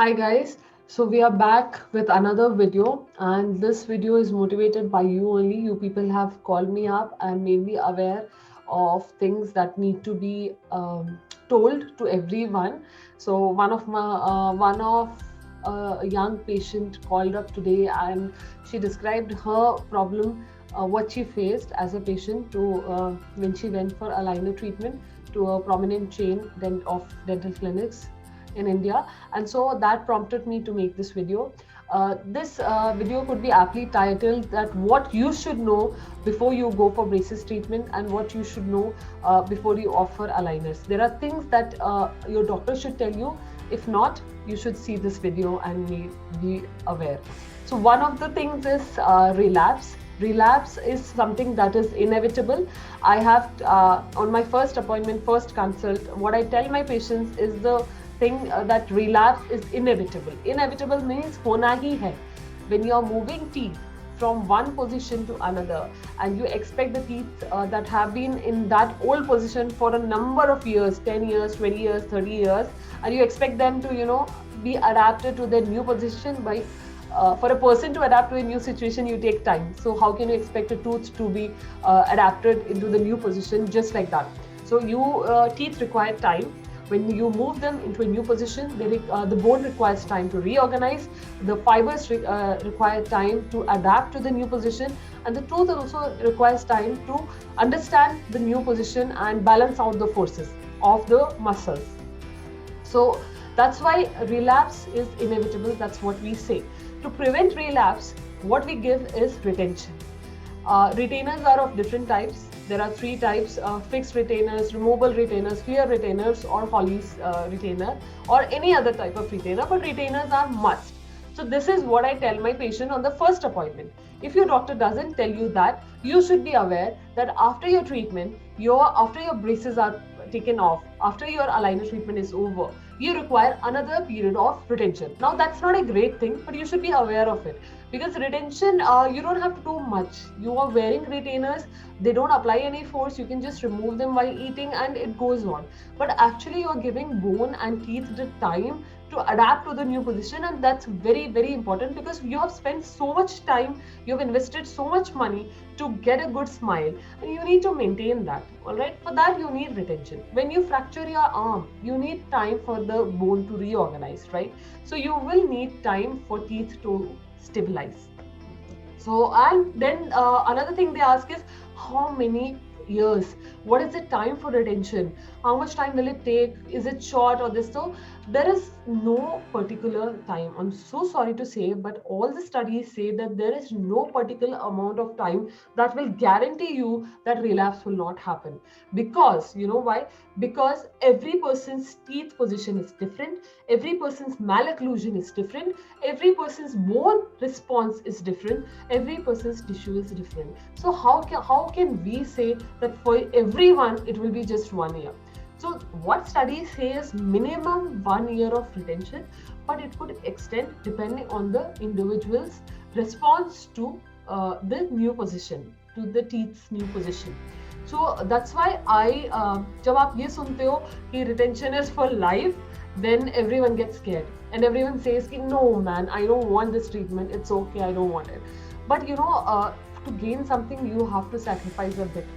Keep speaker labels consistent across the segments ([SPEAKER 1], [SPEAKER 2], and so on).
[SPEAKER 1] Hi guys, so we are back with another video, and this video is motivated by you only. You people have called me up and made me aware of things that need to be told to everyone. So one of a young patient called up today, and she described her problem, what she faced as a patient to when she went for aligner treatment to a prominent chain of dental clinics in India, and so that prompted me to make this video. This video could be aptly titled that what you should know before you go for braces treatment and what you should know before you offer aligners. There are things that your doctor should tell you. If not, you should see this video and be aware. So one of the things is relapse. Relapse is something that is inevitable. I have on my first appointment, first consult, what I tell my patients is the thing that relapse is inevitable. Inevitable means hona hi hai. When you are moving teeth from one position to another and you expect the teeth that have been in that old position for a number of years, 10 years, 20 years, 30 years, and you expect them to be adapted to their new position by for a person to adapt to a new situation, you take time. So how can you expect a tooth to be adapted into the new position just like that? So teeth require time. When you move them into a new position, the bone requires time to reorganize, the fibers require time to adapt to the new position, and the tooth also requires time to understand the new position and balance out the forces of the muscles. So that's why relapse is inevitable. That's what we say. To prevent relapse, what we give is retention. Retainers are of different types. There are three types: fixed retainers, removable retainers, clear retainers, or Holly's retainer, or any other type of retainer. But retainers are must. So this is what I tell my patient on the first appointment. If your doctor doesn't tell you that, you should be aware that after your treatment, after your braces are taken off, after your aligner treatment is over, you require another period of retention. Now that's not a great thing, but you should be aware of it, because retention, you don't have to do much. You are wearing retainers, they don't apply any force, you can just remove them while eating and it goes on. But actually you are giving bone and teeth the time to adapt to the new position, and that's very, very important, because you have spent so much time, you have invested so much money to get a good smile, and you need to maintain that. All right, for that you need retention. When you fracture your arm, you need time for the bone to reorganize, right? So you will need time for teeth to stabilize. So, and then another thing they ask is how many years? What is the time for retention? How much time will it take? Is it short or this? So there is no particular time. I'm so sorry to say, but all the studies say that there is no particular amount of time that will guarantee you that relapse will not happen. Because you know why? Because every person's teeth position is different, every person's malocclusion is different, every person's bone response is different, every person's tissue is different. So how can we say that for everyone it will be just 1 year? So what studies say is minimum 1 year of retention, but it could extend depending on the individual's response to the new position, to the teeth's new position. So that's why जब आप ये सुनते हो कि retention is for life, then everyone gets scared and everyone says कि no man, I don't want this treatment, it's okay, I don't want it. But to gain something you have to sacrifice a bit,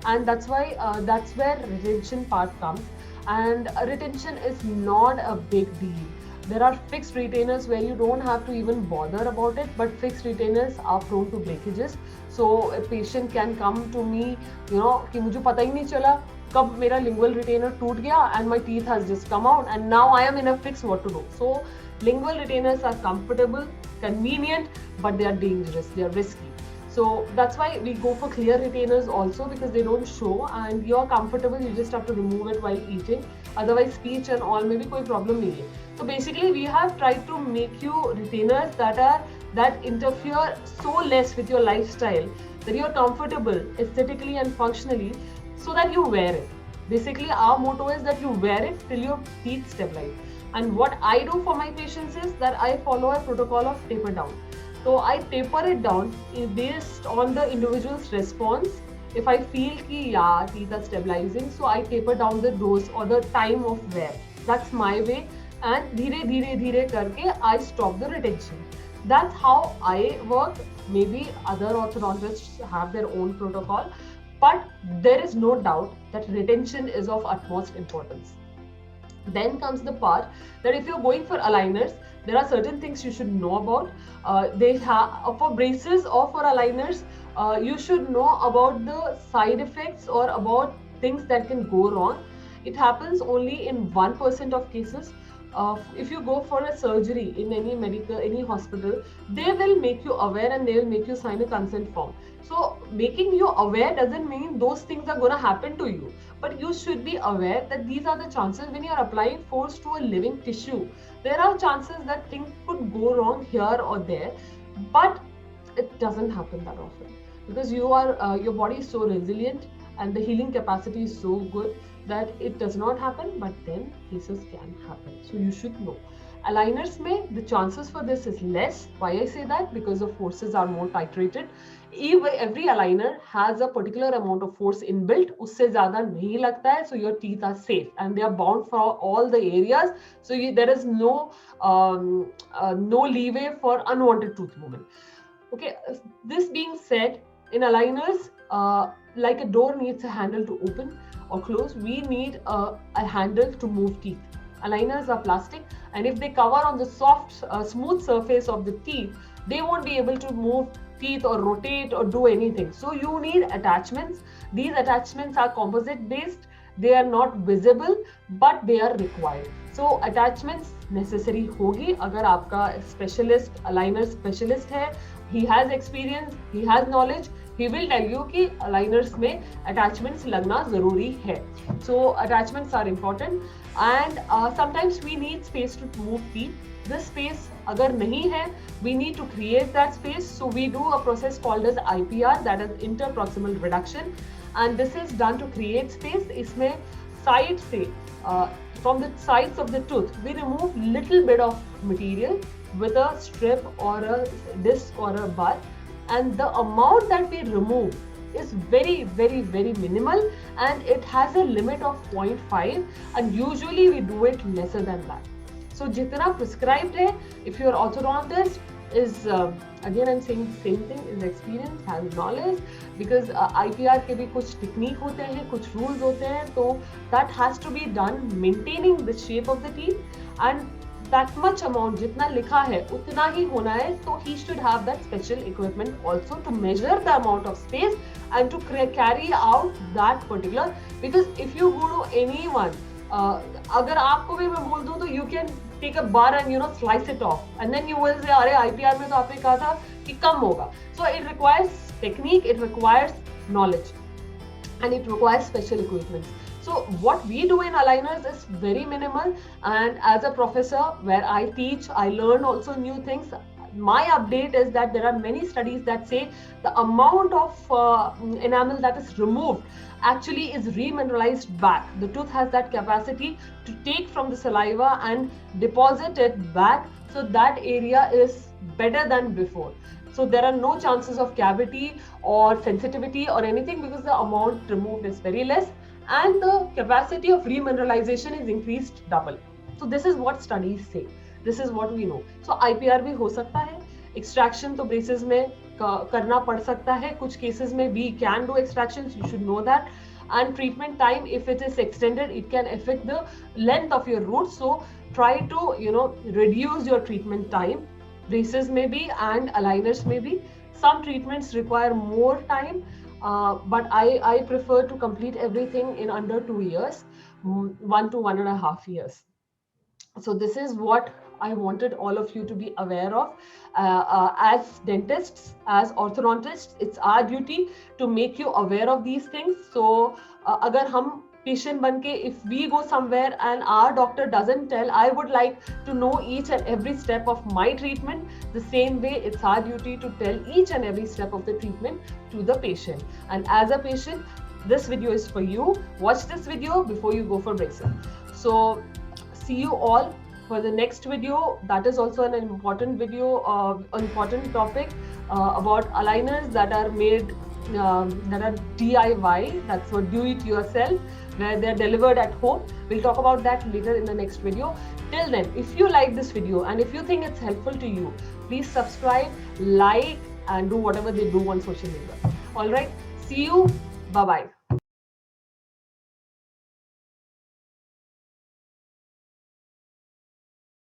[SPEAKER 1] and that's where retention part comes. And retention is not a big deal. There are fixed retainers where you don't have to even bother about it, but fixed retainers are prone to breakages. So a patient can come to me, कि मुझे पता ही नहीं चला कब मेरा lingual retainer टूट गया and my teeth has just come out and now I am in a fix what to do. So lingual retainers are comfortable, convenient, but they are dangerous, they are risky. So that's why we go for clear retainers also, because they don't show and you're comfortable, you just have to remove it while eating. Otherwise speech and all maybe कोई problem नहीं है. So basically we have tried to make you retainers that interfere so less with your lifestyle that you're comfortable aesthetically and functionally, so that you wear it. Basically our motto is that you wear it till your teeth stabilize. And what I do for my patients is that I follow a protocol of taper down. So I taper it down based on the individual's response. If I feel कि teeth are stabilizing, so I taper down the dose or the time of wear. That's my way. and धीरे करके I stop the retention. That's how I work. Maybe other orthodontists have their own protocol, but there is no doubt that retention is of utmost importance. Then comes the part that if you're going for aligners, there are certain things you should know about. They have for braces or for aligners, you should know about the side effects or about things that can go wrong. It happens only in 1% of cases. If you go for a surgery in any hospital, they will make you aware and they will make you sign a consent form. So making you aware doesn't mean those things are going to happen to you, but you should be aware that these are the chances when you are applying force to a living tissue. There are chances that things could go wrong here or there, but it doesn't happen that often because your body is so resilient and the healing capacity is so good that it does not happen, but then cases can happen. So you should know. Aligners में the chances for this is less. Why I say that? Because the forces are more titrated. Every aligner has a particular amount of force inbuilt. उससे ज़्यादा नहीं लगता है, so your teeth are safe and they are bound for all the areas. So there is no leeway for unwanted tooth movement. Okay, this being said, in aligners, like a door needs a handle to open or close, we need a handle to move teeth. Aligners are plastic, and if they cover on the soft, smooth surface of the teeth, they won't be able to move teeth or rotate or do anything. So you need attachments. These attachments are composite based. They are not visible, but they are required. So attachments necessary होगी अगर आपका specialist aligner specialist है, he has experience, he has knowledge, he will tell you कि aligners में attachments लगना ज़रूरी है. So attachments are important, and sometimes we need space to move teeth. This space अगर नहीं है, we need to create that space. So we do a process called as IPR, that is interproximal reduction, and this is done to create space. इसमें side से from the sides of the tooth, we remove little bit of material with a strip or a disc or a bar, and the amount that we remove is very minimal, and it has a limit of 0.5, and usually we do it lesser than that. So jitna prescribed hai, if your orthodontist is again I'm saying same thing, is experienced, has knowledge, because IPR के भी कुछ technique होते हैं, कुछ rules होते हैं, तो that has to be done maintaining the shape of the teeth, and that much amount जितना लिखा है उतना ही होना है. तो he should have that special equipment also to measure the amount of space and to carry out that particular, because if you go to anyone, अगर आपको भी मैं बोल दूं तो you can take a bar and slice it off, and then you will say अरे IPR में तो आपने कहा था कि कम होगा. So it requires technique, it requires knowledge, and it requires special equipment. So what we do in aligners is very minimal, and as a professor where I teach, I learn also new things. My update is that there are many studies that say the amount of enamel that is removed actually is remineralized back. The tooth has that capacity to take from the saliva and deposit it back, so that area is better than before. So there are no chances of cavity or sensitivity or anything because the amount removed is very less, and the capacity of remineralization is increased double. So this is what studies say. This is what we know. So IPR भी हो सकता है, extraction तो braces में करना पड़ सकता है, कुछ cases में we can do extractions, you should know that. And treatment time, if it is extended, it can affect the length of your roots. So try to reduce your treatment time. Braces may be and aligners may be. Some treatments require more time, but I prefer to complete everything in under 2 years, 1 to 1.5 years. So this is what I wanted all of you to be aware of. As dentists, as orthodontists, it's our duty to make you aware of these things. So agar hum patient banke, if we go somewhere and our doctor doesn't tell, I would like to know each and every step of my treatment. The same way, it's our duty to tell each and every step of the treatment to the patient. And as a patient, this video is for you. Watch this video before you go for braces. So see you all for the next video. That is also an important video, important topic about aligners that are made that are DIY, that's what do it yourself, where they're delivered at home. We'll talk about that later in the next video. Till then, if you like this video and if you think it's helpful to you, please subscribe, like, and do whatever they do on social media. All right, see you. Bye bye.